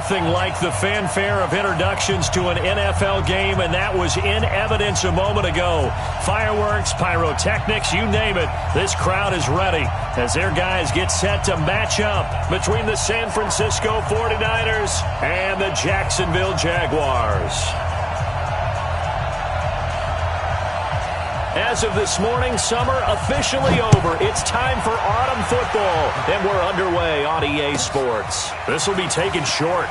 Nothing like the fanfare of introductions to an NFL game, and that was in evidence a moment ago. Fireworks, pyrotechnics, you name it. This crowd is ready as their guys get set to match up between the San Francisco 49ers and the Jacksonville Jaguars. As of this morning, summer officially over. It's time for autumn football, and we're underway on EA Sports. This will be taken short.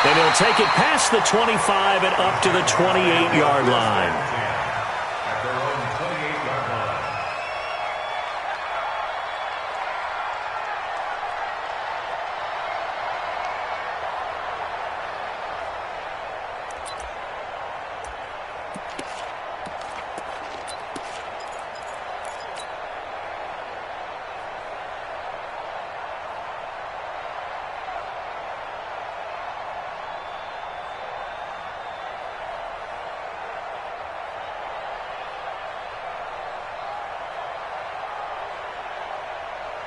And he'll take it past the 25 and up to the 28-yard line.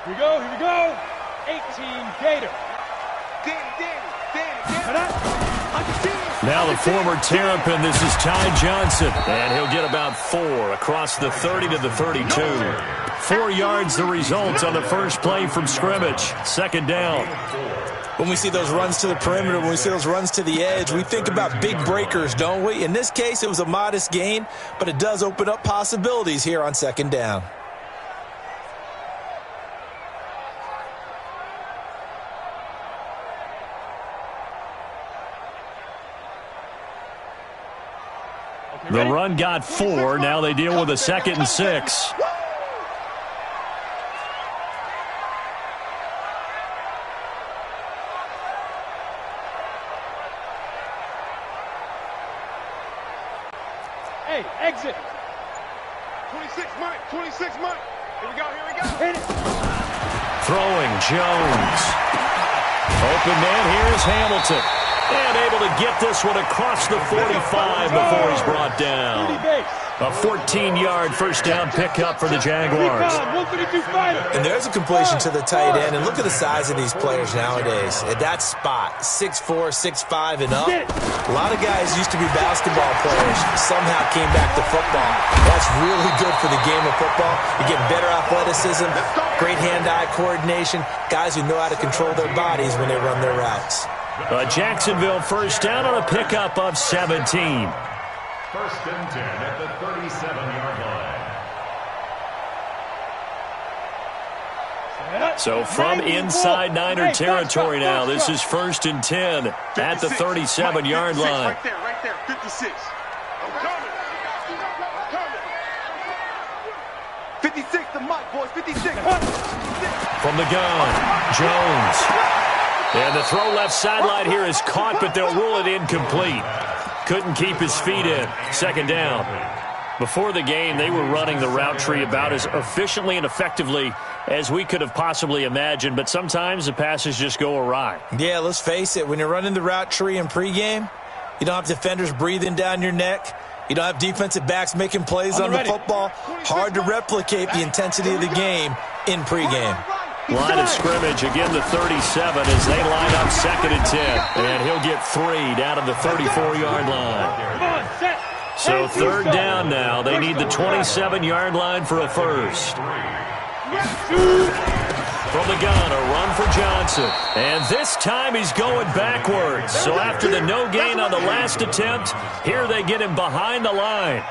Here we go. 18 Gator. Now the former Terrapin, this is Ty Johnson, and he'll get about 4 across the 30 to the 32. 4 yards the result on the first play from scrimmage. Second down. When we see those runs to the perimeter, when we see those runs to the edge, we think about big breakers, don't we? In this case, it was a modest gain, but it does open up possibilities here on second down. The run got 4. Now they deal with a 2nd and 6. Hey, exit. 26 Mike. Here we go. Hit it. Throwing, Jones. Open man, here's Hamilton. And able to get this one across the 45 before he's brought down. A 14-yard first down pickup for the Jaguars. And there's a completion to the tight end. And look at the size of these players nowadays. At that spot, 6'4", 6'5", and up. A lot of guys used to be basketball players, somehow came back to football. That's really good for the game of football. You get better athleticism, great hand-eye coordination, guys who know how to control their bodies when they run their routes. A Jacksonville first down on a pickup of 17. 1st and 10 at the 37-yard line. So from inside Niner territory now, this is 1st and 10 at the 37-yard line. Right there, 56. I'm coming. 56 to Mike, boys, 56. From the gun, Jones. And the throw left sideline here is caught, but they'll rule it incomplete. Couldn't keep his feet in. Second down. Before the game, they were running the route tree about as efficiently and effectively as we could have possibly imagined, but sometimes the passes just go awry. Yeah, let's face it. When you're running the route tree in pregame, you don't have defenders breathing down your neck. You don't have defensive backs making plays on the football. Hard to replicate the intensity of the game in pregame. Line of scrimmage, again the 37 as they line up 2nd and 10. And he'll get 3 down to the 34-yard line. So 3rd down now. They need the 27-yard line for a first. From the gun, a run for Johnson. And this time he's going backwards. So after the no gain on the last attempt, here they get him behind the line.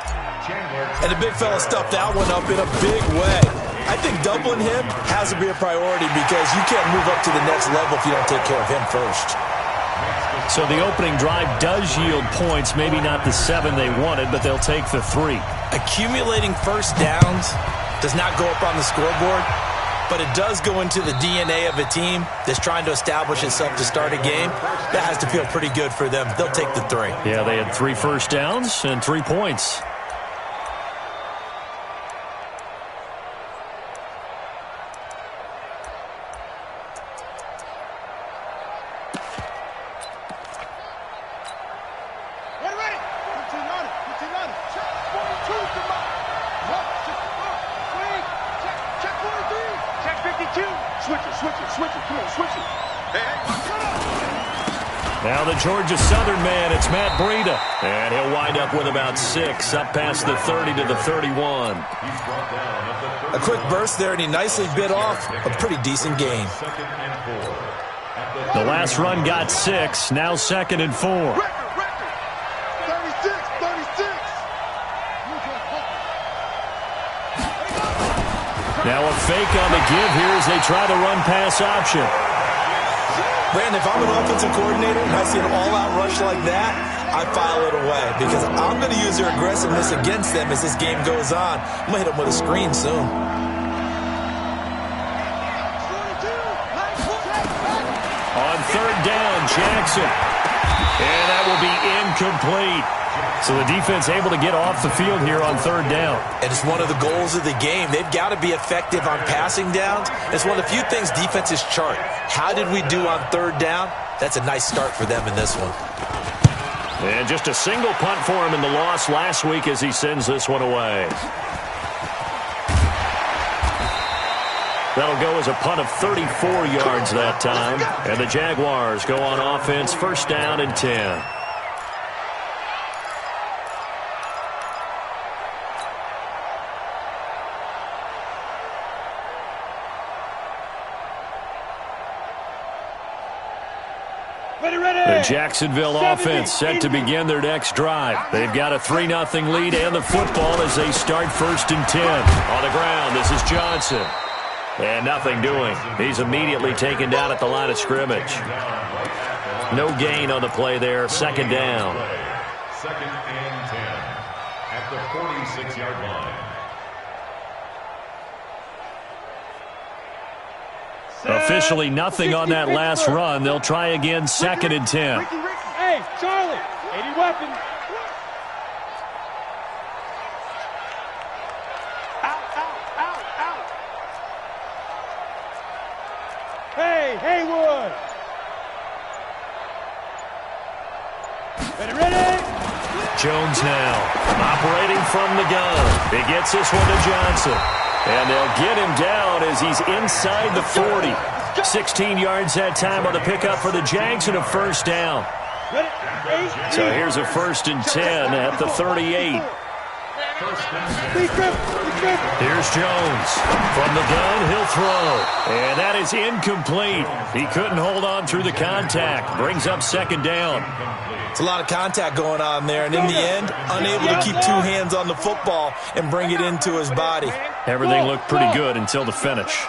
And the big fella stuffed that one up in a big way. I think doubling him has to be a priority because you can't move up to the next level if you don't take care of him first. So the opening drive does yield points, maybe not the 7 they wanted, but they'll take the 3. Accumulating first downs does not go up on the scoreboard, but it does go into the DNA of a team that's trying to establish itself to start a game. That has to feel pretty good for them. They'll take the 3. Yeah, they had 3 first downs and 3 points. Switch it. Come on, switch it. Hey, shut up. Now the Georgia Southern man, it's Matt Breida. And he'll wind up with about 6, up past the 30 to the 31. A quick burst there, and he nicely bit off a pretty decent gain. The last run got 6, now 2nd and 4. 36, 36. Now a fake on the give here as they try the run-pass option. Brandon, if I'm an offensive coordinator and I see an all-out rush like that, I file it away because I'm going to use their aggressiveness against them as this game goes on. I'm going to hit them with a screen soon. On 3rd down, Jackson. And that will be incomplete. So the defense able to get off the field here on 3rd down. And it's one of the goals of the game. They've got to be effective on passing downs. It's one of the few things defenses chart. How did we do on 3rd down? That's a nice start for them in this one. And just a single punt for him in the loss last week as he sends this one away. That'll go as a punt of 34 yards that time. And the Jaguars go on offense, 1st down and 10. The Jacksonville offense set to begin their next drive. They've got a 3-0 lead and the football as they start 1st and 10. On the ground, this is Johnson. And nothing doing. He's immediately taken down at the line of scrimmage. No gain on the play there. 2nd down. 2nd and 10 at the 46-yard line. Officially nothing on that last run. They'll try again 2nd and 10. Hey, Charlie, 80 weapons. Out. Hey, Haywood. Ready. Jones now operating from the gun. He gets this one to Johnson. And they'll get him down as he's inside the 40. 16 yards that time on the pickup for the Jags and a 1st down. So here's a 1st and 10 at the 38. Here's Jones. From the gun, he'll throw. And that is incomplete. He couldn't hold on through the contact. Brings up 2nd down. It's a lot of contact going on there, and in the end, unable to keep 2 hands on the football and bring it into his body. Everything looked pretty good until the finish.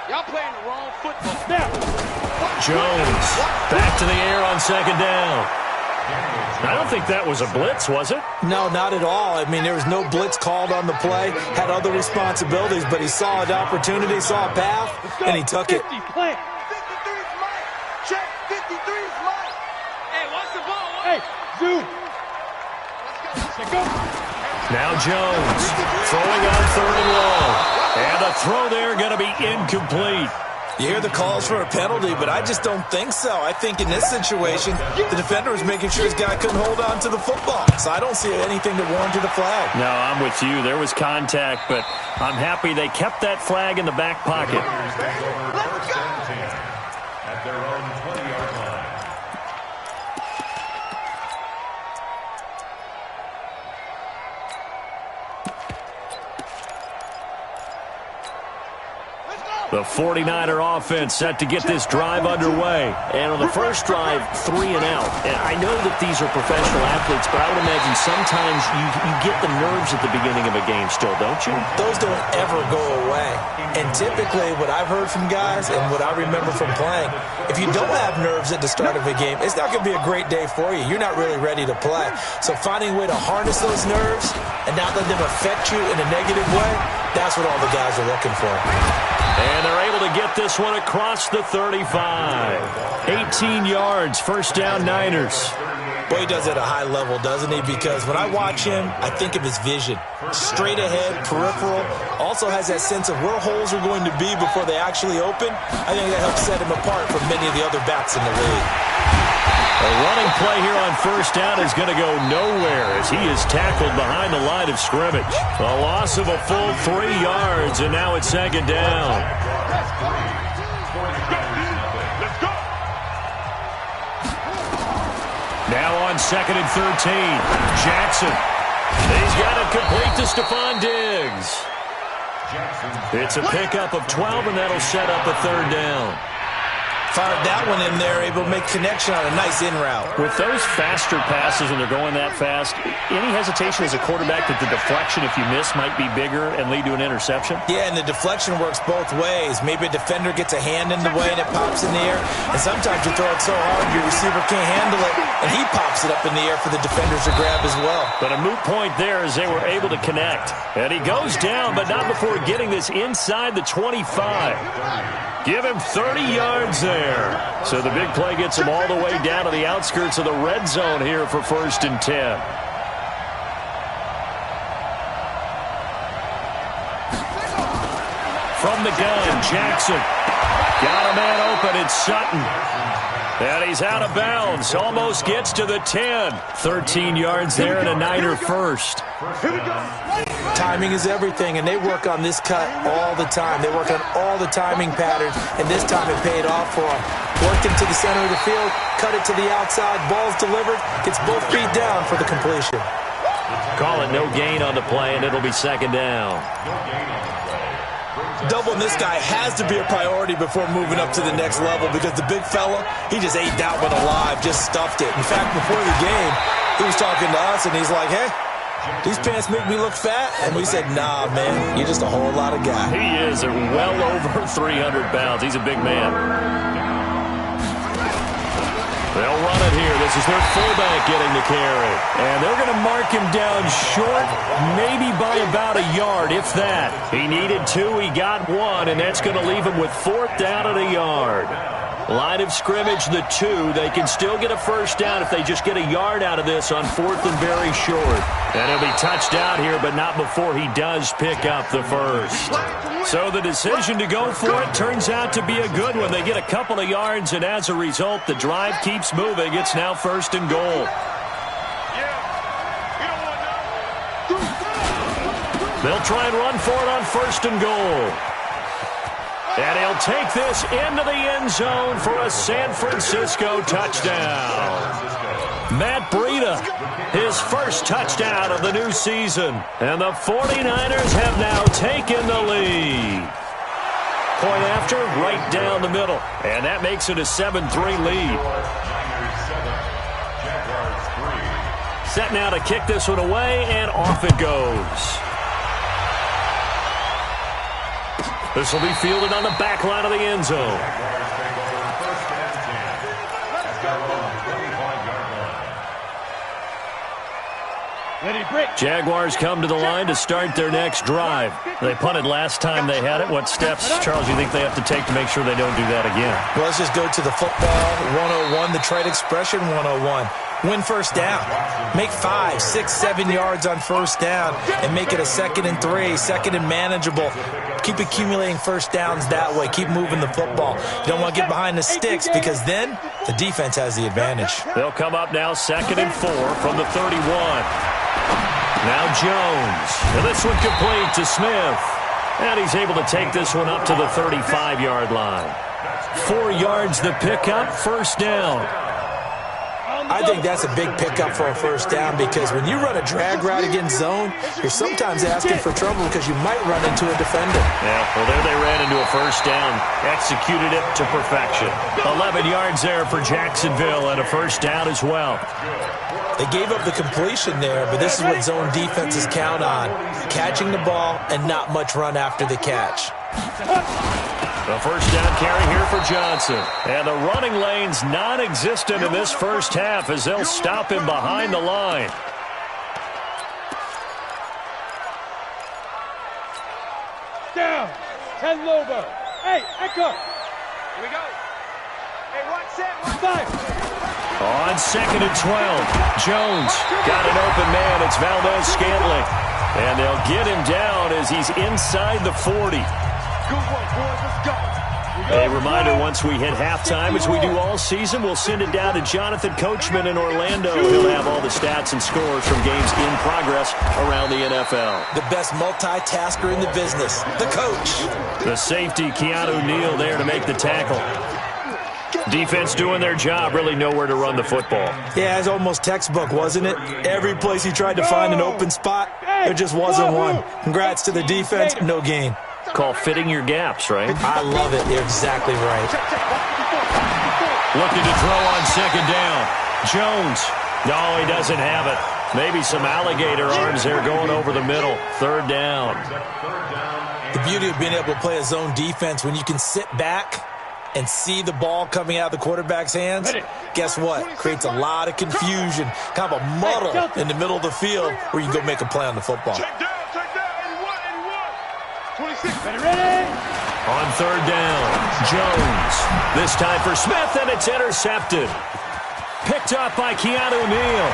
Y'all playing the wrong football. Jones back to the air on 2nd down. I don't think that was a blitz, was it? No, not at all. I mean, there was no blitz called on the play. Had other responsibilities, but he saw an opportunity, saw a path, and he took it. 53's Mike. Check. 53's Mike. Hey, watch the ball. Hey, Zoo. Let's go. Now Jones throwing on 3rd and long. And the throw there going to be incomplete. You hear the calls for a penalty, but I just don't think so. I think in this situation, the defender was making sure his guy couldn't hold on to the football. So I don't see anything that warranted a flag. No, I'm with you. There was contact, but I'm happy they kept that flag in the back pocket. Let's go. At their own 20-yard line. The 49er offense set to get this drive underway. And on the first drive, 3 and out. And I know that these are professional athletes, but I would imagine sometimes you get the nerves at the beginning of a game still, don't you? Those don't ever go away. And typically what I've heard from guys and what I remember from playing, if you don't have nerves at the start of a game, it's not going to be a great day for you. You're not really ready to play. So finding a way to harness those nerves and not let them affect you in a negative way, that's what all the guys are looking for. And they're able to get this one across the 35. 18 yards, 1st down Niners. Boy, he does it at a high level, doesn't he? Because when I watch him, I think of his vision. Straight ahead, peripheral. Also has that sense of where holes are going to be before they actually open. I think that helps set him apart from many of the other backs in the league. A running play here on 1st down is going to go nowhere as he is tackled behind the line of scrimmage. A loss of a full 3 yards, and now it's 2nd down. Let's go. Now on 2nd and 13. Jackson. He's got it complete to Stephon Diggs. It's a pickup of 12, and that'll set up a 3rd down. Fired that one in there, able to make connection on a nice in route. With those faster passes when they're going that fast, any hesitation as a quarterback that the deflection, if you miss, might be bigger and lead to an interception? Yeah, and the deflection works both ways. Maybe a defender gets a hand in the way and it pops in the air. And sometimes you throw it so hard your receiver can't handle it, and he pops it up in the air for the defenders to grab as well. But a moot point there as they were able to connect. And he goes down, but not before getting this inside the 25. Give him 30 yards there. So the big play gets him all the way down to the outskirts of the red zone here for 1st and 10. From the gun, Jackson. Got a man open. It's Sutton. And he's out of bounds. Almost gets to the 10. 13 yards there and a Niner first. Timing is everything, and they work on this cut all the time. They work on all the timing patterns, and this time it paid off for them. Worked it to the center of the field, cut it to the outside, ball's delivered, gets both feet down for the completion. Call it no gain on the play, and it'll be 2nd down. Doubling this guy has to be a priority before moving up to the next level because the big fella, he just ate that one alive, just stuffed it. In fact, before the game, he was talking to us, and he's like, hey, these pants make me look fat? And we said, nah, man, you're just a whole lot of guy. He is well over 300 pounds. He's a big man. They'll run it here. This is their fullback getting the carry. And they're going to mark him down short, maybe by about a yard, if that. He needed 2. He got 1, and that's going to leave him with 4th down at a yard. Line of scrimmage, the 2. They can still get a 1st down if they just get a yard out of this on 4th and very short. And he'll be touched out here, but not before he does pick up the 1st. So the decision to go for it turns out to be a good one. They get a couple of yards, and as a result, the drive keeps moving. It's now 1st and goal. They'll try and run for it on 1st and goal. And he'll take this into the end zone for a San Francisco touchdown. Matt Breida, his first touchdown of the new season. And the 49ers have now taken the lead. Point after, right down the middle. And that makes it a 7-3 lead. Set now to kick this one away, and off it goes. This will be fielded on the back line of the end zone. Jaguars come to the line to start their next drive. They punted last time they had it. What steps, Charles, do you think they have to take to make sure they don't do that again? Well, let's just go to the football 101, the trade expression 101. Win 1st down. Make 5, 6, 7 yards on 1st down and make it a 2nd and 3, 2nd and manageable. Keep accumulating 1st downs that way. Keep moving the football. You don't want to get behind the sticks because then the defense has the advantage. They'll come up now 2nd and 4 from the 31. Now Jones. And this one complete to Smith. And he's able to take this one up to the 35-yard line. 4 yards the pickup, 1st down. I think that's a big pickup for a 1st down because when you run a drag route against zone, you're sometimes asking for trouble because you might run into a defender. Yeah, well, there they ran into a 1st down. Executed it to perfection. 11 yards there for Jacksonville and a 1st down as well. They gave up the completion there, but this is what zone defenses count on. Catching the ball and not much run after the catch. The 1st down carry here for Johnson. And the running lane's non-existent in this 1st half as they'll stop him behind the line. Down. 10 Lobo. Hey, Echo. Here we go. Hey, watch that. Five. On 2nd and 12. Jones got an open man. It's Valdez-Scantling. And they'll get him down as he's inside the 40. Good work, boys. Let's go. A reminder, once we hit halftime, as we do all season, we'll send it down to Jonathan Coachman in Orlando. He'll have all the stats and scores from games in progress around the NFL. The best multitasker in the business, the coach. The safety, Keanu Neal, there to make the tackle. Defense doing their job, really nowhere to run the football. Yeah, it's almost textbook, wasn't it? Every place he tried to find an open spot, there just wasn't one. Congrats to the defense, no gain. Call fitting your gaps, right? I love it. You're exactly right. Looking to throw on second down. Jones. No, he doesn't have it. Maybe some alligator arms there going over the middle. Third down. The beauty of being able to play a zone defense when you can sit back and see the ball coming out of the quarterback's hands, guess what? Creates a lot of confusion, kind of a muddle in the middle of the field where you can go make a play on the football. Check down, 81. 26. Ready? On third down, Jones. This time for Smith, and it's intercepted. Picked up by Keanu Neal.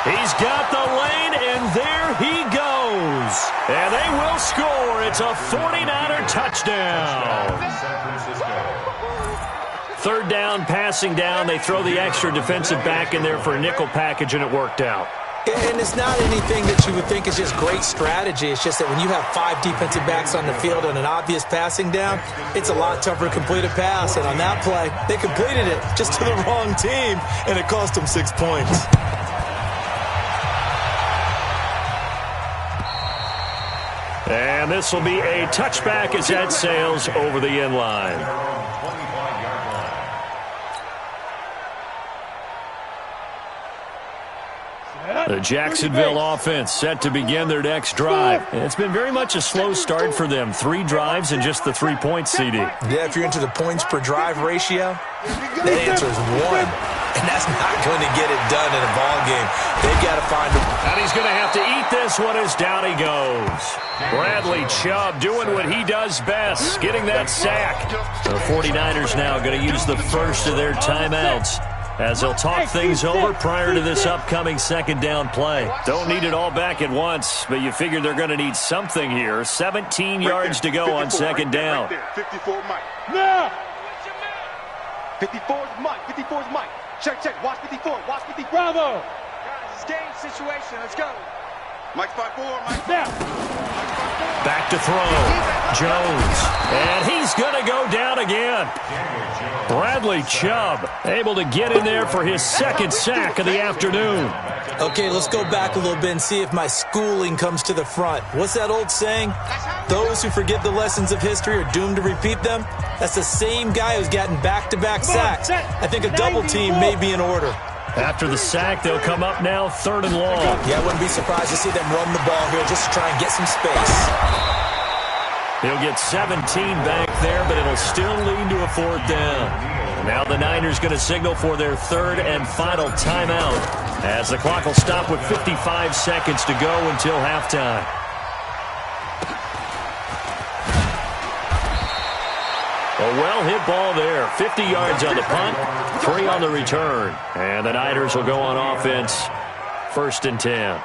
He's got the lane, and there he goes. And they will score. It's a 49er touchdown. Third down, passing down. They throw the extra defensive back in there for a nickel package, and it worked out. And it's not anything that you would think is just great strategy. It's just that when you have 5 defensive backs on the field on an obvious passing down, it's a lot tougher to complete a pass. And on that play, they completed it just to the wrong team, and it cost them 6 points. And this will be a touchback as that sails over the end line. The Jacksonville offense set to begin their next drive. It's been very much a slow start for them. 3 drives and just the 3 points, CD. Yeah, if you're into the points per drive ratio, the answer is 1. And that's not going to get it done in a ball game. They've got to find him. And he's going to have to eat this one as down he goes. Bradley Chubb doing what he does best, getting that sack. The 49ers now going to use the first of their timeouts as they'll talk things over prior to this upcoming second down play. Don't need it all back at once, but you figure they're going to need something here. 17 yards to go on second down. 54 Mike. Now! 54 is Mike. 54 is Mike. Check, check. Watch 54. Watch 54. Bravo! Guys, it's game situation. Let's go. Mike's 5-4. Mike. Now! Back to throw. Jones. And he's going to go down again. Bradley Chubb able to get in there for his second sack of the afternoon. Okay, let's go back a little bit and see if my schooling comes to the front. What's that old saying? Those who forget the lessons of history are doomed to repeat them. That's the same guy who's gotten back-to-back sacks. I think a double team may be in order. After the sack, they'll come up now 3rd and long. Yeah, I wouldn't be surprised to see them run the ball here just to try and get some space. He'll get 17 back there, but it'll still lead to a 4th down. Now the Niners going to signal for their 3rd and final timeout as the clock will stop with 55 seconds to go until halftime. A well-hit ball there. 50 yards on the punt, 3 on the return. And the Niners will go on offense, 1st and 10.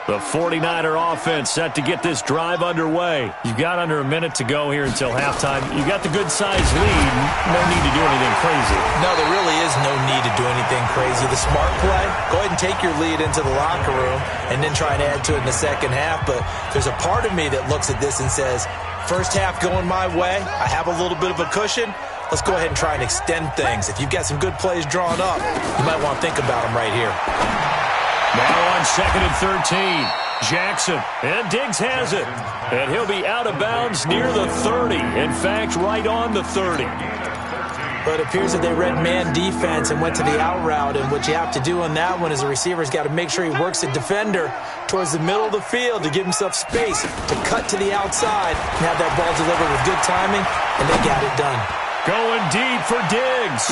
The 49er offense set to get this drive underway. You've got under a minute to go here until halftime. You've got the good-sized lead. No need to do anything crazy. No, there really is no need to do anything crazy. The smart play, go ahead and take your lead into the locker room and then try and add to it in the second half. But there's a part of me that looks at this and says, first half going my way, I have a little bit of a cushion. Let's go ahead and try and extend things. If you've got some good plays drawn up, you might want to think about them right here. Now on 2nd and 13, Jackson, and Diggs has it. And he'll be out of bounds near the 30. In fact, right on the 30. But it appears that they read man defense and went to the out route, and what you have to do on that one is the receiver's got to make sure he works the defender towards the middle of the field to give himself space to cut to the outside and have that ball delivered with good timing, and they got it done. Going deep for Diggs.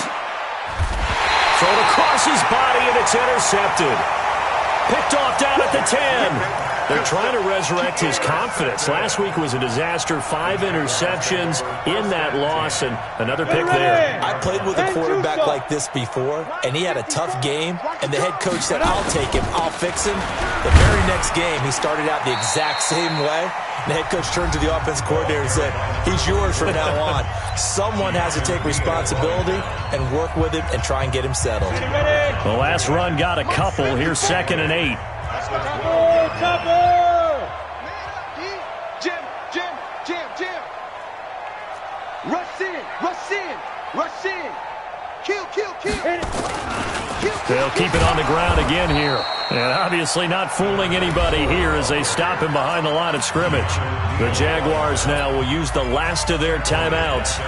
Thrown across his body, and it's intercepted. Picked off down at the 10. They're trying to resurrect his confidence. Last week was a disaster. 5 interceptions in that loss, and another pick there. I played with a quarterback like this before, and he had a tough game, and the head coach said, I'll take him, I'll fix him. The very next game, he started out the exact same way. The head coach turned to the offensive coordinator and said, he's yours from now on. Someone has to take responsibility and work with him and try and get him settled. The last run got a couple. Here's 2nd and 8. Jim. Rush Rush in. Kill, kill, kill. Hit it. They'll keep it on the ground again here. And obviously not fooling anybody here as they stop him behind the line of scrimmage. The Jaguars now will use the last of their timeouts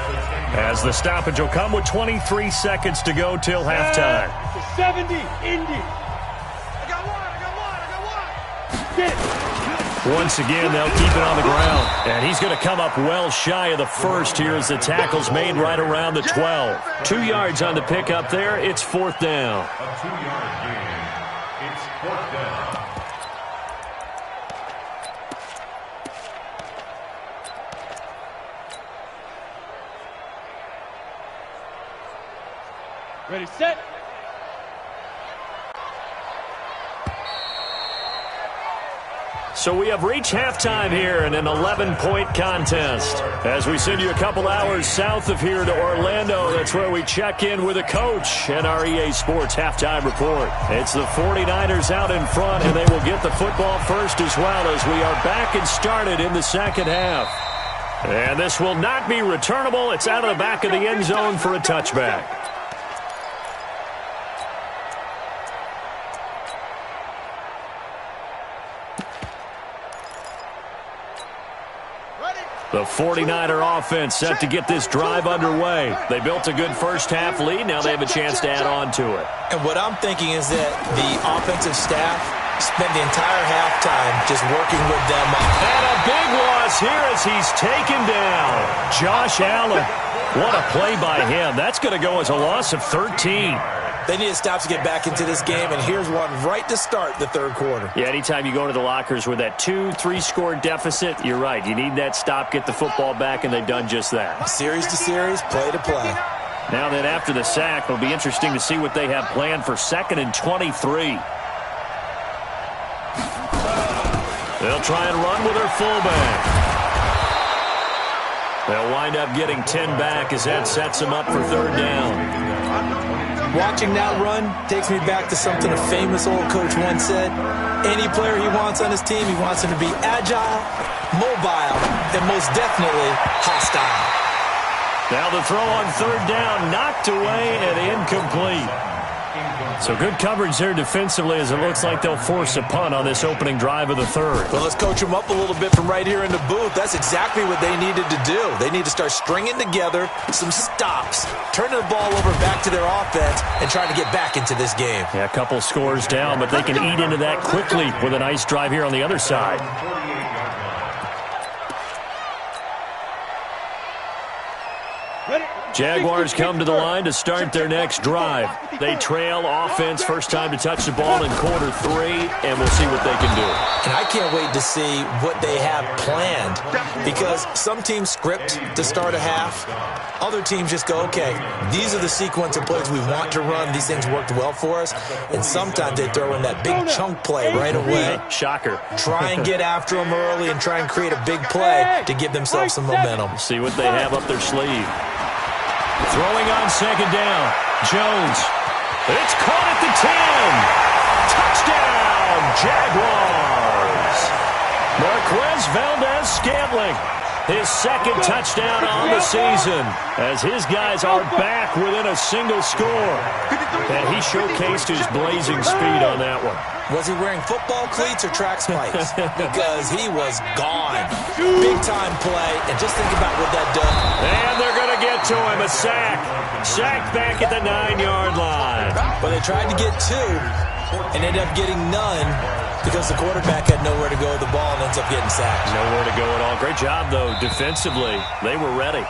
as the stoppage will come with 23 seconds to go till halftime. 70, Indy. I got one. Get it. Once again, they'll keep it on the ground. And he's going to come up well shy of the first here as the tackle's made right around the 12. 2 yards on the pickup there. It's fourth down. A 2-yard gain. It's fourth down. Ready, set. So we have reached halftime here in an 11-point contest. As we send you a couple hours south of here to Orlando, that's where we check in with a coach and our EA Sports halftime report. It's the 49ers out in front, and they will get the football first as well as we are back and started in the second half. And this will not be returnable. It's out of the back of the end zone for a touchback. The 49er offense set to get this drive underway. They built a good first half lead. Now they have a chance to add on to it. And what I'm thinking is that the offensive staff spent the entire halftime just working with them up. And a big loss here as he's taken down. Josh Allen. What a play by him. That's going to go as a loss of 13. They need to stop to get back into this game, and here's one right to start the third quarter. Yeah, anytime you go to the lockers with that 2-3 score deficit, you're right. You need that stop, get the football back, and they've done just that. Series to series, play to play. Now that after the sack, it'll be interesting to see what they have planned for 2nd and 23. They'll try and run with their fullback. They'll wind up getting 10 back as that sets them up for third down. Watching that run takes me back to something a famous old coach once said. Any player he wants on his team, he wants him to be agile, mobile, and most definitely hostile. Now the throw on third down, knocked away and incomplete. So good coverage there defensively as it looks like they'll force a punt on this opening drive of the third. Well, let's coach them up a little bit from right here in the booth. That's exactly what they needed to do. They need to start stringing together some stops, turning the ball over back to their offense, and trying to get back into this game. Yeah, a couple scores down, but they can eat into that quickly with a nice drive here on the other side. Jaguars come to the line to start their next drive. They trail offense, first time to touch the ball in quarter 3, and we'll see what they can do. And I can't wait to see what they have planned, because some teams script to start a half. Other teams just go, okay, these are the sequence of plays we want to run. These things worked well for us. And sometimes they throw in that big chunk play right away. Shocker. Try and get after them early and try and create a big play to give themselves some momentum. See what they have up their sleeve. Throwing on second down. Jones. It's caught at the 10. Touchdown, Jaguars. Marquez Valdez-Scantling. His second touchdown on the season as his guys are back within a single score. And he showcased his blazing speed on that one. Was he wearing football cleats or track spikes? Because he was gone. Big-time play, and just think about what that does. And they're going to get to him, a sack. Sacked back at the 9-yard line. But they tried to get 2 and ended up getting none because the quarterback had nowhere to go with the ball and ends up getting sacked. Nowhere to go at all. Great job, though, defensively. They were ready.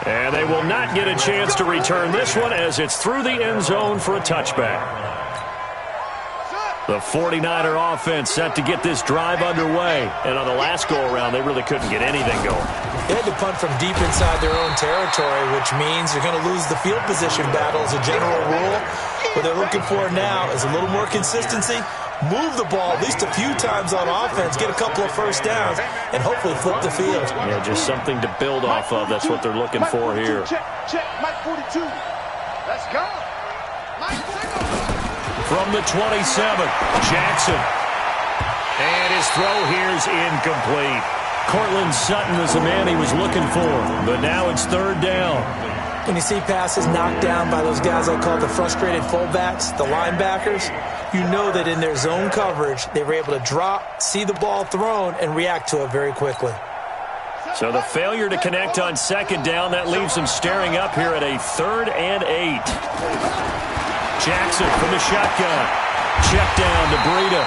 And they will not get a chance to return this one as it's through the end zone for a touchback. The 49er offense set to get this drive underway. And on the last go-around, they really couldn't get anything going. They had to punt from deep inside their own territory, which means you're going to lose the field position battle as a general rule. What they're looking for now is a little more consistency. Move the ball at least a few times on offense, get a couple of first downs, and hopefully flip the field. Yeah, just something to build off of. That's what they're looking for here. Check, Mike 42. Let's go. Mike 42. From the 27, Jackson. And his throw here's incomplete. Cortland Sutton is the man he was looking for, but now it's third down. When you see passes knocked down by those guys I call the frustrated fullbacks, the linebackers, you know that in their zone coverage, they were able to drop, see the ball thrown, and react to it very quickly. So the failure to connect on second down, that leaves them staring up here at a 3rd and 8. Jackson from the shotgun. Check down to Breida.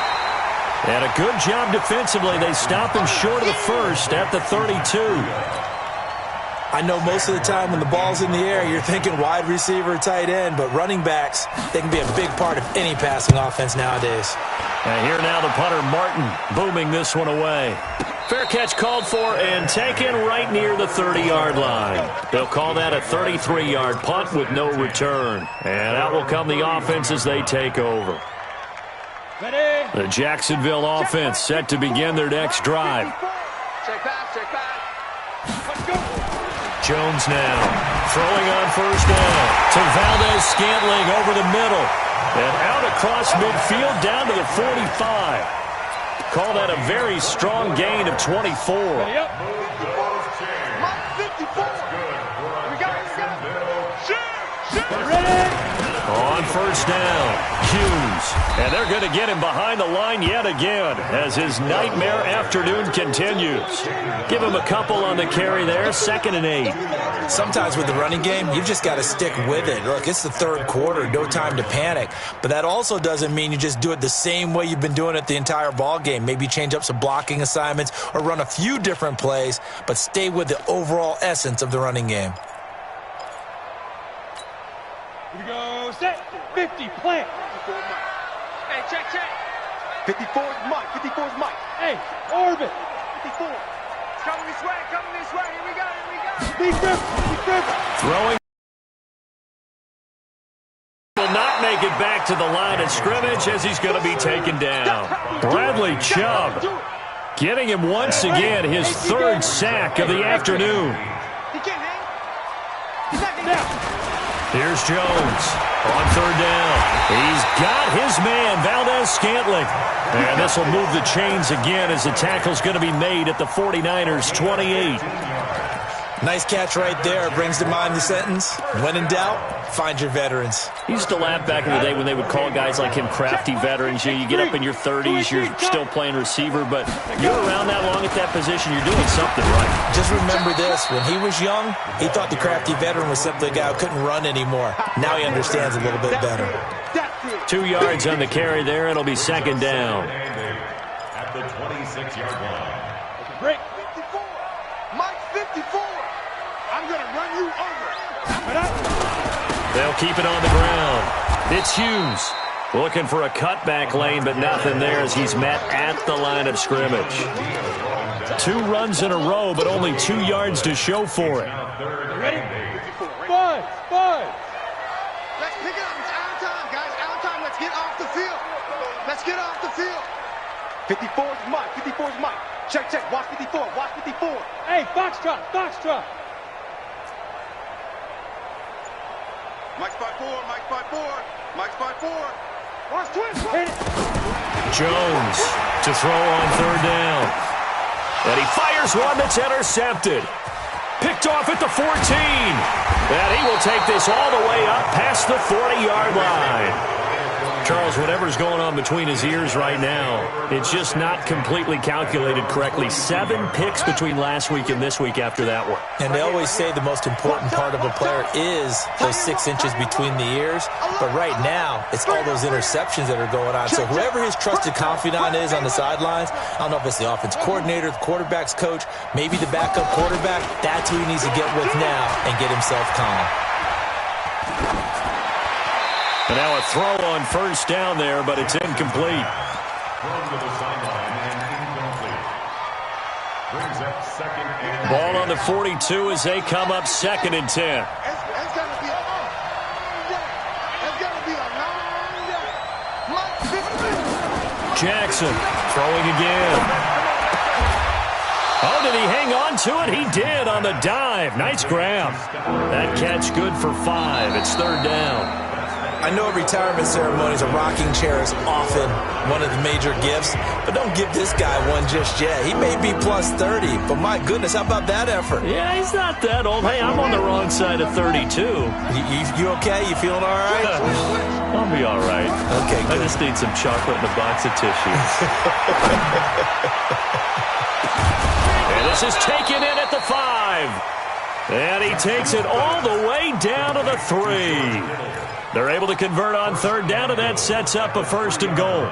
And a good job defensively. They stop him short of the first at the 32. I know most of the time when the ball's in the air, you're thinking wide receiver, tight end, but running backs, they can be a big part of any passing offense nowadays. And here now the punter, Martin, booming this one away. Fair catch called for and taken right near the 30-yard line. They'll call that a 33-yard punt with no return. And out will come the offense as they take over. Ready. The Jacksonville offense set to begin their next drive. Check pass, check pass. Let's go. Jones now throwing on first down to Valdez-Scantling over the middle. And out across midfield down to the 45. Call that a very strong gain of 24. Ready up. Mike 54. We got it. Ready. On first down, Hughes. And they're going to get him behind the line yet again as his nightmare afternoon continues. Give him a couple on the carry there, 2nd and 8. Sometimes with the running game, you've just got to stick with it. Look, it's the 3rd quarter, no time to panic. But that also doesn't mean you just do it the same way you've been doing it the entire ball game. Maybe change up some blocking assignments or run a few different plays, but stay with the overall essence of the running game. Here we go. Set. 50. Plant. Hey, check. 54 is Mike. 54 is Mike. Hey, orbit. 54. Coming this way. Here we go. Big rip. Throwing. Will not make it back to the line of scrimmage as he's going to be taken down. Bradley Chubb getting him once again his 3rd sack of the afternoon. He can't hang. He's not Now. Here's Jones on 3rd down. He's got his man, Valdez-Scantling. And this will move the chains again as the tackle's going to be made at the 49ers' 28. Nice catch right there. Brings to mind the sentence, when in doubt, find your veterans. He used to laugh back in the day when they would call guys like him crafty veterans. You get up in your 30s, you're still playing receiver, but you're around that long at that position, you're doing something right. Just remember this, when he was young, he thought the crafty veteran was simply a guy who couldn't run anymore. Now he understands a little bit better. 2 yards on the carry there. It'll be 2nd down. At the 26-yard line. Break. 54. Mike 54. I'm going to run you over. They'll keep it on the ground. It's Hughes looking for a cutback lane, but nothing there as he's met at the line of scrimmage. 2 runs in a row, but only 2 yards to show for it. Ready? 5. Let's pick it up. It's out of time, guys. Out of time. Let's get off the field. 54 is Mike. 54 is Mike. Check. Watch 54. Hey, Foxtrot. Mike spot 4. Watch twist. Hit it. Jones to throw on 3rd down. And he fires one that's intercepted. Picked off at the 14. And he will take this all the way up past the 40-yard line. Charles, whatever's going on between his ears right now, it's just not completely calculated correctly. 7 picks between last week and this week after that one. And they always say the most important part of a player is those 6 inches between the ears. But right now, it's all those interceptions that are going on. So whoever his trusted confidant is on the sidelines, I don't know if it's the offense coordinator, the quarterback's coach, maybe the backup quarterback, that's who he needs to get with now and get himself calm. And now a throw on first down there, but it's incomplete. Thrown to the sideline and incomplete. Brings up 2nd and Ball on the 42 as they come up 2nd and 10. It's gonna be a long day. Mike 50. Jackson throwing again. Oh, did he hang on to it? He did on the dive. Nice grab. That catch good for 5. It's 3rd down. I know at retirement ceremonies, a rocking chair is often one of the major gifts, but don't give this guy one just yet. He may be plus 30, but my goodness, how about that effort? Yeah, he's not that old. Hey, I'm on the wrong side of 32. You okay? You feeling all right? I'll be all right. Okay, good. I just need some chocolate and a box of tissues. And this is taken in at the 5. And he takes it all the way down to the 3. They're able to convert on third down, and that sets up a 1st and goal.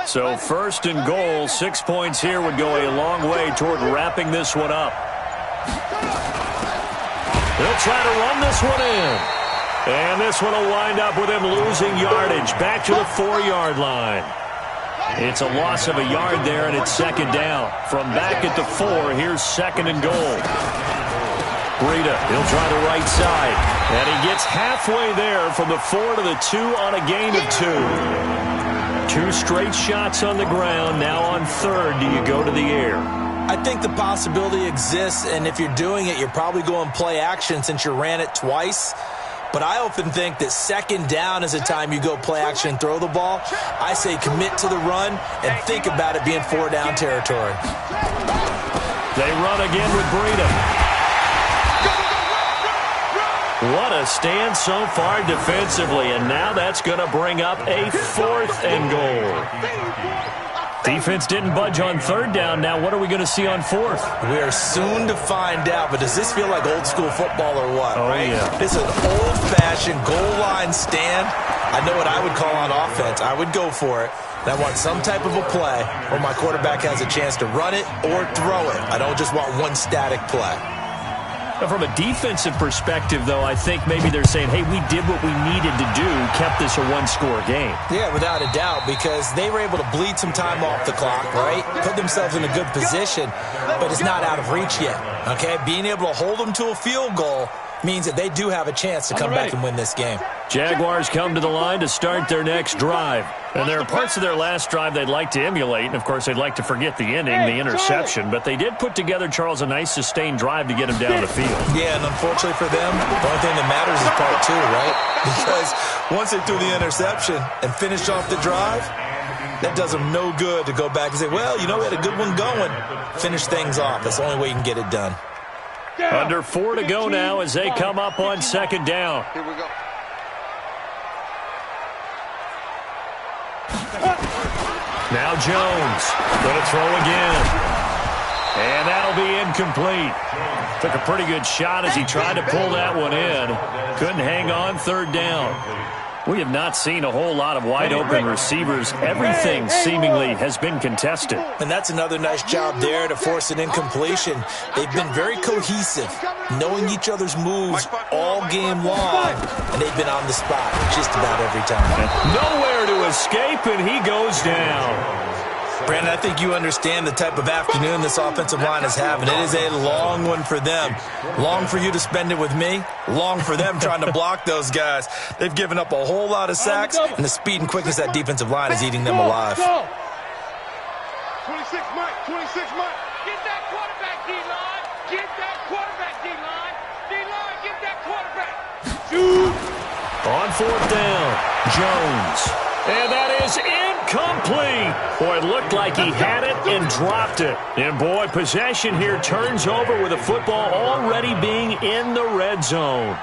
So 1st and goal, 6 points here would go a long way toward wrapping this one up. They'll try to run this one in. And this one will wind up with him losing yardage back to the 4-yard line. It's a loss of a yard there, and it's 2nd down. From back at the 4, here's 2nd and goal. Breida, he'll try the right side. And he gets halfway there from the 4 to the 2 on a gain of 2. 2 straight shots on the ground. Now on 3rd, do you go to the air? I think the possibility exists, and if you're doing it, you're probably going play action since you ran it twice. But I often think that 2nd down is a time you go play action and throw the ball. I say commit to the run and think about it being 4-down territory. They run again with Breida. What a stand so far defensively, and now that's going to bring up a 4th and goal. Defense didn't budge on 3rd down. Now what are we going to see on 4th? We are soon to find out, but does this feel like old school football or what? Oh, right? Yeah. This is an old-fashioned goal line stand. I know what I would call on offense. I would go for it. And I want some type of a play where my quarterback has a chance to run it or throw it. I don't just want one static play. From a defensive perspective, though, I think maybe they're saying, hey, we did what we needed to do, kept this a 1-score game. Yeah, without a doubt, because they were able to bleed some time off the clock, right? Put themselves in a good position, but it's not out of reach yet, okay? Being able to hold them to a field goal means that they do have a chance to come back and win this game. Jaguars come to the line to start their next drive. And there are parts of their last drive they'd like to emulate, and, of course, they'd like to forget the ending, the interception. But they did put together, Charles, a nice sustained drive to get him down the field. Yeah, and unfortunately for them, the only thing that matters is part 2, right? Because once they threw the interception and finished off the drive, that does them no good to go back and say, well, you know, we had a good one going. Finish things off. That's the only way you can get it done. Under 4 to go now as they come up on 2nd down. Here we go. Now Jones going to throw again. And that'll be incomplete. Took a pretty good shot as he tried to pull that one in. Couldn't hang on 3rd down. We have not seen a whole lot of wide-open receivers. Everything seemingly has been contested. And that's another nice job there to force an incompletion. They've been very cohesive, knowing each other's moves all game long, and they've been on the spot just about every time. Nowhere to escape, and he goes down. Brandon, I think you understand the type of afternoon this offensive line is having. It is a long one for them. Long for you to spend it with me. Long for them trying to block those guys. They've given up a whole lot of sacks, and the speed and quickness of that defensive line is eating them alive. 26 Mike, 26 Mike. Get that quarterback, D-line. Get that quarterback, D-line. D-line, get that quarterback. Shoot. On 4th down, Jones. And that is incomplete. Boy, it looked like he had it and dropped it. And, boy, possession here turns over with the football already being in the red zone.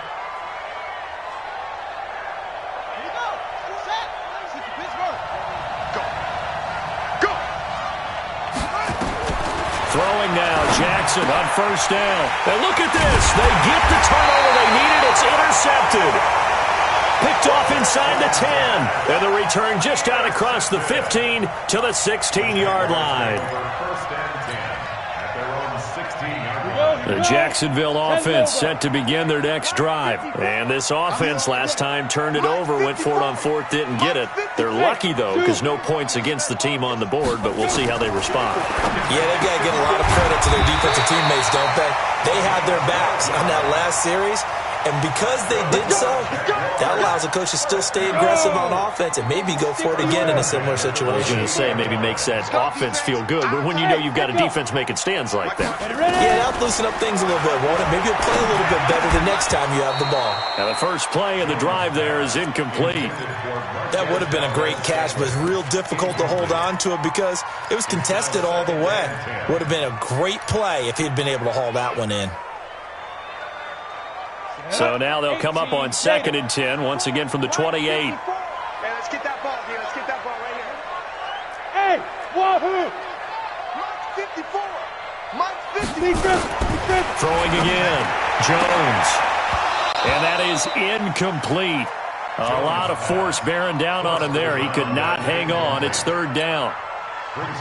Throwing now, Jackson on 1st down. And look at this. They get the turnover they needed. It's intercepted. Picked off inside the 10. And the return just out across the 15 to the 16-yard line. The Jacksonville offense set to begin their next drive. And this offense last time turned it over, went for it on 4th, didn't get it. They're lucky, though, because no points against the team on the board, but we'll see how they respond. Yeah, they've got to get a lot of credit to their defensive teammates, don't they? They had their backs on that last series, and because they did so, that allows the coach to still stay aggressive on offense and maybe go for it again in a similar situation. I was going to say maybe makes that offense feel good, but when you know you've got a defense making stands like that. Yeah, that'll loosen up things a little bit, won't it? Maybe you'll play a little bit better the next time you have the ball. Now the first play of the drive there is incomplete. That would have been a great catch, but it's real difficult to hold on to it because it was contested all the way. Would have been a great play if he'd been able to haul that one in. So now they'll come up on 2nd and 10, once again from the 28. Hey, let's get that ball here. Let's get that ball right here. Hey, wahoo! Mike's 54. Mike's 50. Throwing again. Jones. And that is incomplete. A lot of force bearing down on him there. He could not hang on. It's 3rd down.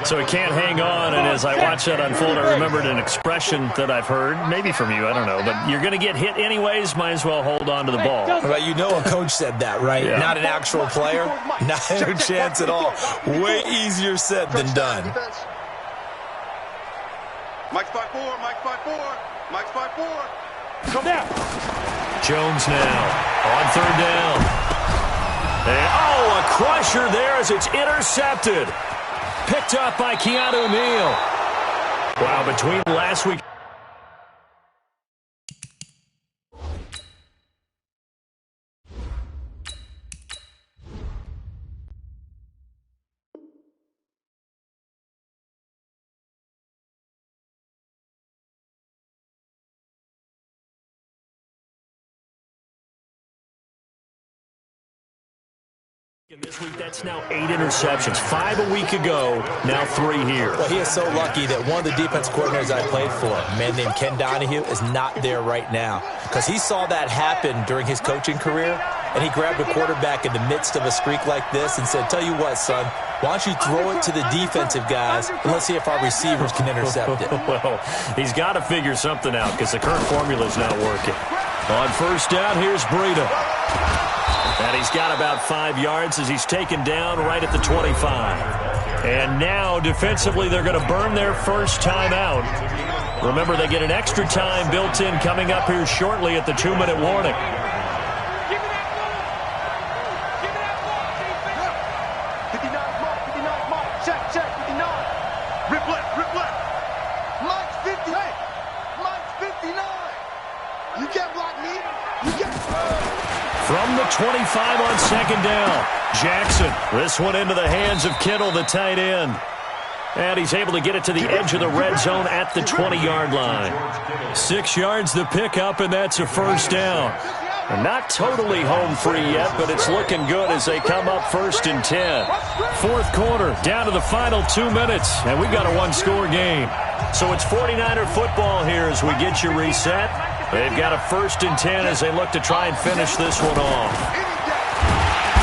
So he can't hang on, and as I watch that unfold, I remembered an expression that I've heard, maybe from you, I don't know, but you're going to get hit anyways, might as well hold on to the ball. Well, you know a coach said that, right? Yeah. Not an actual player. Not a chance at all. Way easier said than done. Mike's 5'4", Mike's 5'4", Mike's 5'4". Come down. Jones now on 3rd down. And, a crusher there as it's intercepted. Picked up by Keanu Neal. Wow, between last week. This week, that's now 8 interceptions. 5 a week ago, now 3 here. Well, he is so lucky that one of the defense coordinators I played for, a man named Ken Donahue, is not there right now. Because he saw that happen during his coaching career, and he grabbed a quarterback in the midst of a streak like this and said, tell you what, son, why don't you throw it to the defensive guys, and let's see if our receivers can intercept it. Well, he's got to figure something out because the current formula is not working. On 1st down, here's Breida. And he's got about 5 yards as he's taken down right at the 25. And now, defensively, they're going to burn their first time out. Remember, they get an extra time built in coming up here shortly at the 2-minute warning. Give me that ball. Give me that ball, defense. 59 mark. Check, 59. Rip left. Mike's 50. Hey, Mike's 59. You can't block me. You can't. From the 25 on 2nd down, Jackson. This one into the hands of Kittle, the tight end. And he's able to get it to the edge of the red zone at the 20-yard line. 6 yards the pickup, and that's a 1st down. And not totally home free yet, but it's looking good as they come up 1st and 10. 4th quarter, down to the final 2 minutes, and we've got a 1-score game. So it's 49er football here as we get you reset. They've got a 1st and 10 as they look to try and finish this one off.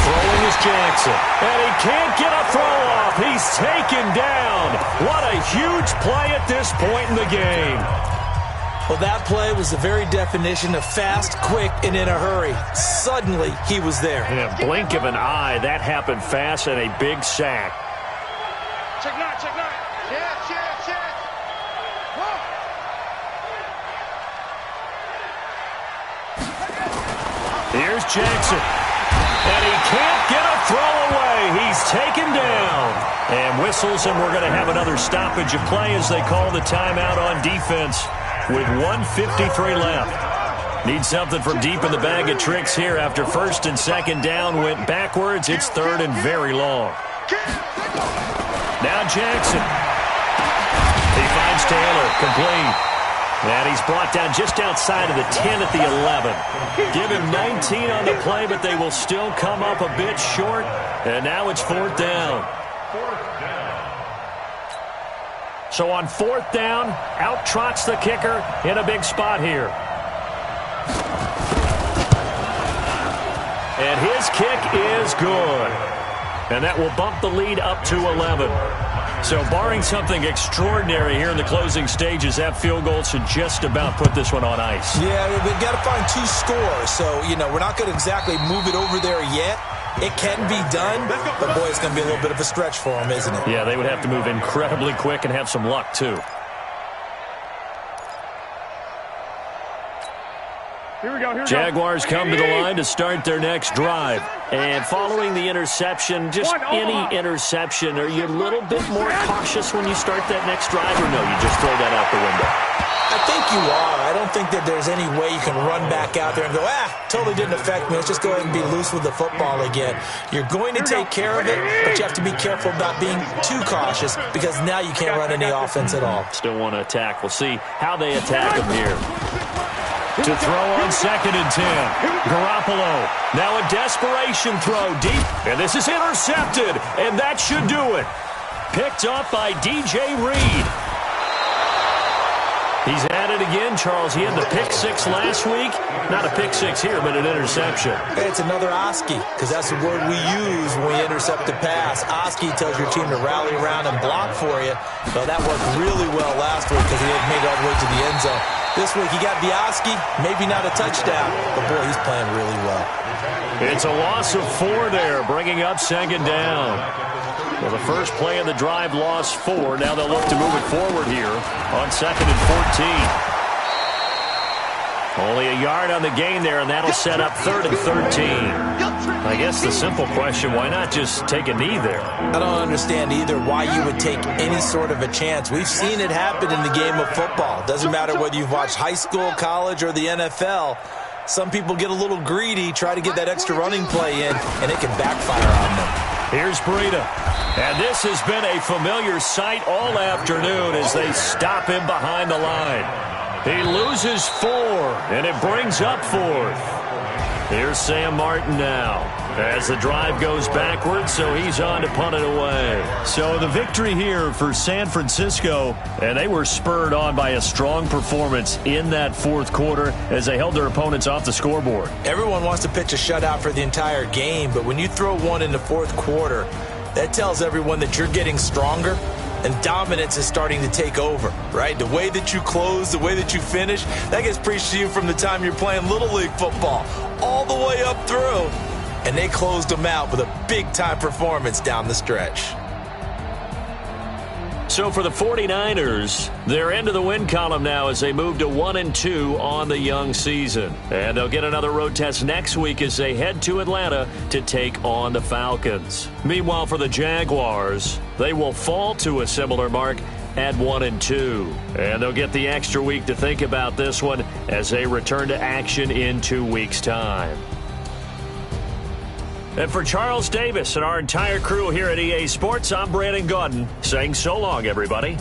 Throwing is Jackson. And he can't get a throw off. He's taken down. What a huge play at this point in the game. Well, that play was the very definition of fast, quick, and in a hurry. Suddenly, he was there. In a blink of an eye, that happened fast and a big sack. Check 9. Check. Whoa. Here's Jackson. And he can't get a throw away. He's taken down. And whistles, and we're going to have another stoppage of play as they call the timeout on defense with 1:53 left. Need something from deep in the bag of tricks here after 1st and 2nd down went backwards. It's 3rd and very long. Now Jackson. He finds Taylor, complete. And he's brought down just outside of the 10 at the 11. Give him 19 on the play, but they will still come up a bit short. And now it's 4th down. So on 4th down, out trots the kicker in a big spot here. And his kick is good. And that will bump the lead up to 11. So barring something extraordinary here in the closing stages, that field goal should just about put this one on ice. Yeah, we've got to find 2 scores. So, we're not going to exactly move it over there yet. It can be done, but boy, it's going to be a little bit of a stretch for them, isn't it? Yeah, they would have to move incredibly quick and have some luck, too. Jaguars come to the line to start their next drive. And following the interception, just any interception, are you a little bit more cautious when you start that next drive, or no, you just throw that out the window? I think you are. I don't think that there's any way you can run back out there and go, totally didn't affect me. Let's just go ahead and be loose with the football again. You're going to take care of it, but you have to be careful about being too cautious because now you can't run any offense at all. Still want to attack. We'll see how they attack them here. To throw on 2nd and 10. Garoppolo. Now a desperation throw deep. And this is intercepted. And that should do it. Picked up by DJ Reed. He's at it again, Charles. He had the pick 6 last week. Not a pick 6 here, but an interception. It's another Oski, because that's the word we use when we intercept a pass. Oski tells your team to rally around and block for you. So that worked really well last week because he had made it all the way to the end zone. This week he got the Oski, maybe not a touchdown, but boy, he's playing really well. It's a loss of 4 there, bringing up 2nd down. Well, the first play of the drive lost 4. Now they'll look to move it forward here on 2nd and 14. Only a yard on the gain there, and that'll set up 3rd and 13. I guess the simple question, why not just take a knee there? I don't understand either why you would take any sort of a chance. We've seen it happen in the game of football. Doesn't matter whether you've watched high school, college, or the NFL. Some people get a little greedy, try to get that extra running play in, and it can backfire on them. Here's Breida. And this has been a familiar sight all afternoon as they stop him behind the line. He loses 4, and it brings up 4th. Here's Sam Martin now as the drive goes backwards, so he's on to punt it away. So the victory here for San Francisco, and they were spurred on by a strong performance in that 4th quarter as they held their opponents off the scoreboard. Everyone wants to pitch a shutout for the entire game, but when you throw one in the 4th quarter, that tells everyone that you're getting stronger and dominance is starting to take over, right? The way that you close, the way that you finish, that gets preached to you from the time you're playing Little League football all the way up through. And they closed them out with a big-time performance down the stretch. So for the 49ers, they're into the win column now as they move to 1-2 on the young season. And they'll get another road test next week as they head to Atlanta to take on the Falcons. Meanwhile, for the Jaguars, they will fall to a similar mark at 1-2. And they'll get the extra week to think about this one as they return to action in 2 weeks' time. And for Charles Davis and our entire crew here at EA Sports, I'm Brandon Gaudin saying so long, everybody.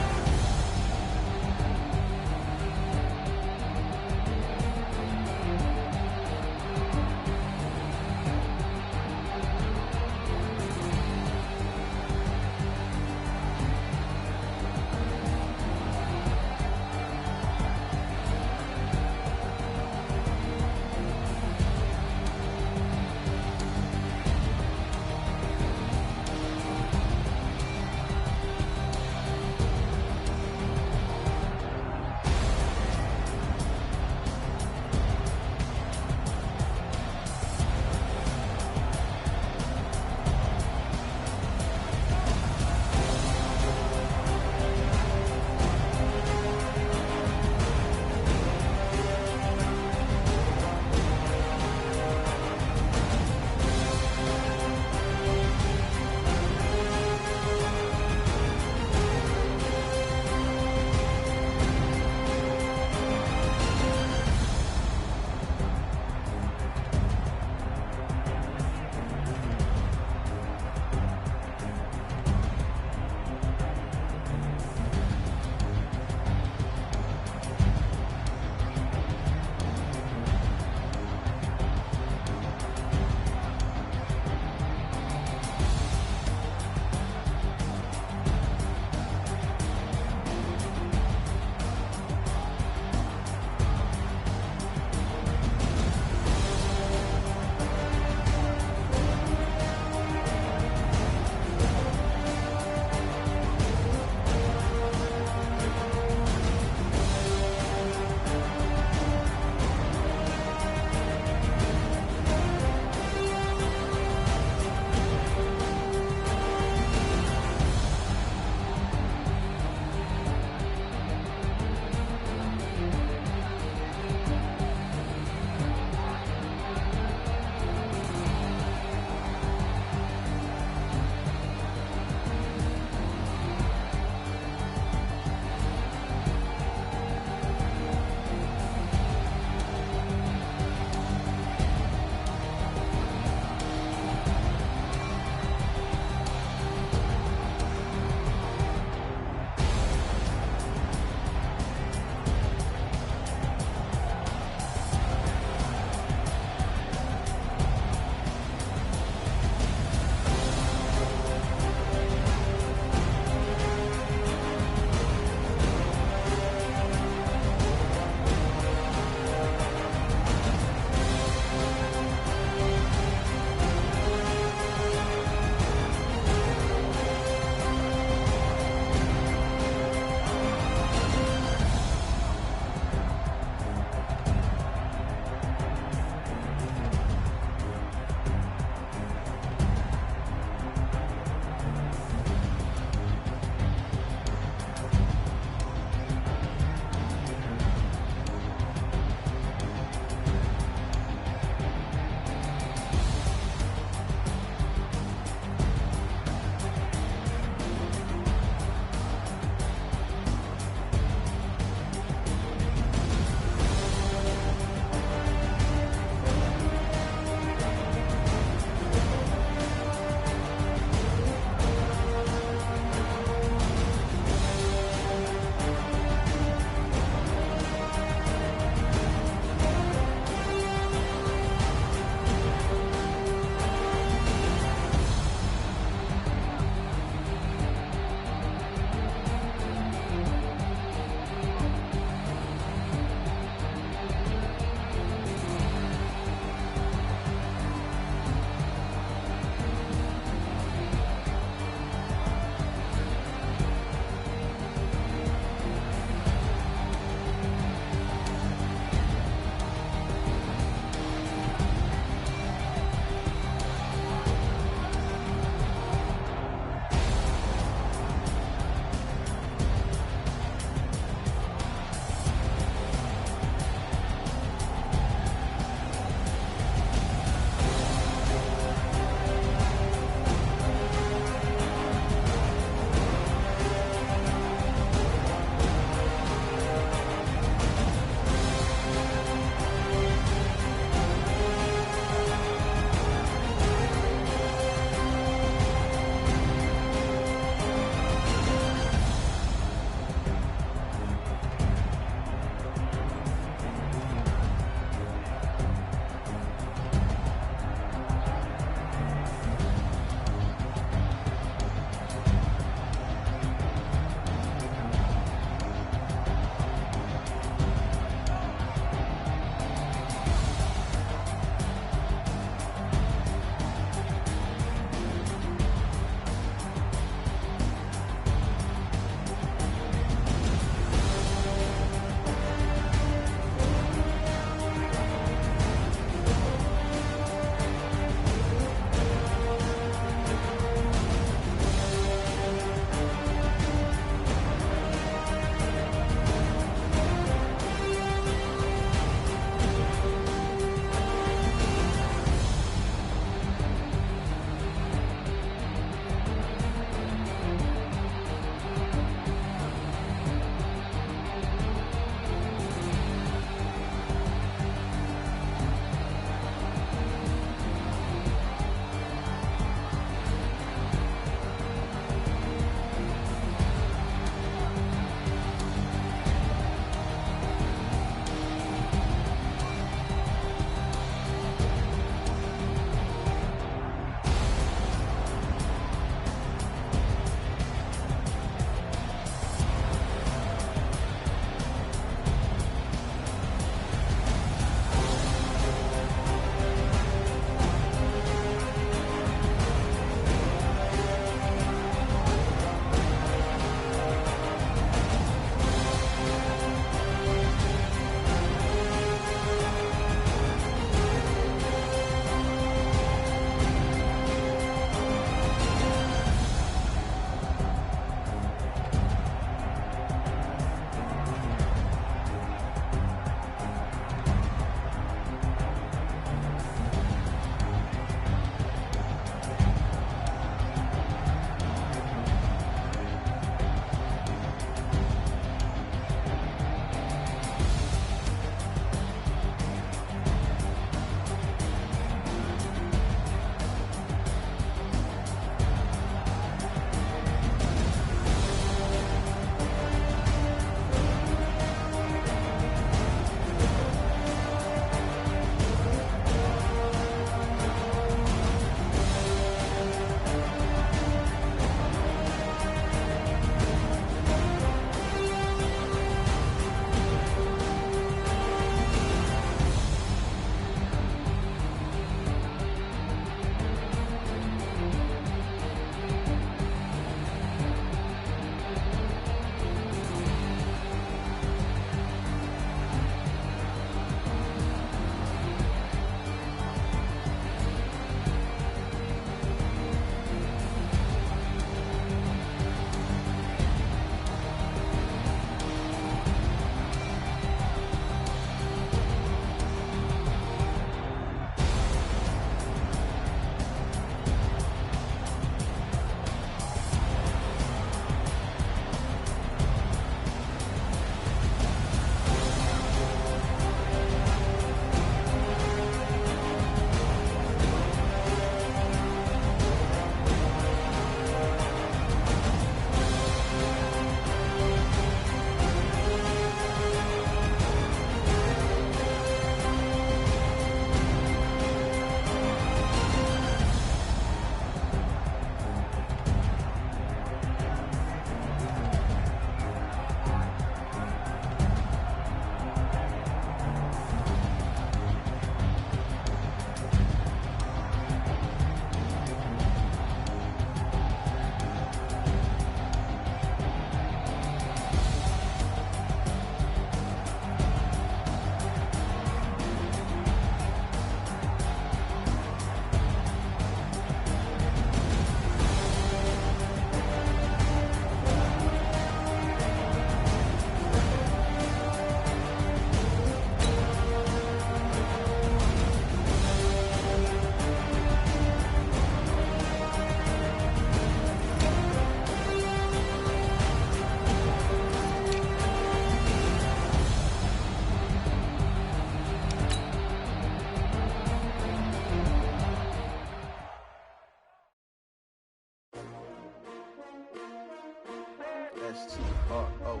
S-T-R-O.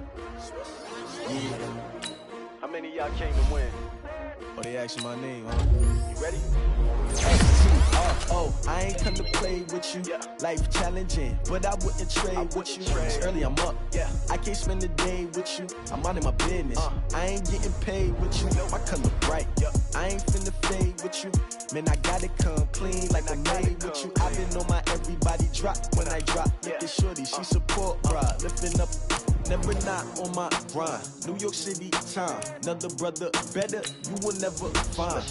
Yeah. How many of y'all came to win? Oh, they asking my name, huh? You ready? S-T-R-O. I ain't come to play with you. Life challenging, but I wouldn't trade with you. It's early, I'm up. I can't spend the day with you. I'm out of my business. I ain't getting paid with you. I come look bright. I ain't finna fade with you. Man, I gotta come clean like I made with you. I been on my everybody drop when I drop. Look at shorty, she support, bruh. Lifting up, never not on my grind. New York City time, another brother better, you will never find.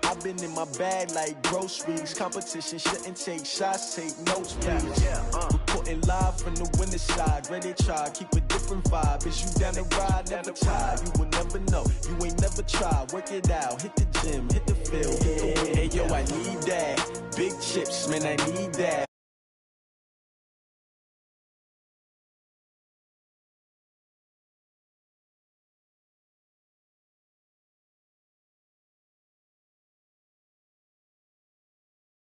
I've been in my bag like groceries. Competition shouldn't take shots, take notes, please. Reporting live from the winter side. Ready to try, keep a different vibe. Is you down the ride, never tired. You will never know, you ain't never tried. Work it out, hit the gym, hit the field, hit the hey yo, I need that. Big chips, man, I need that.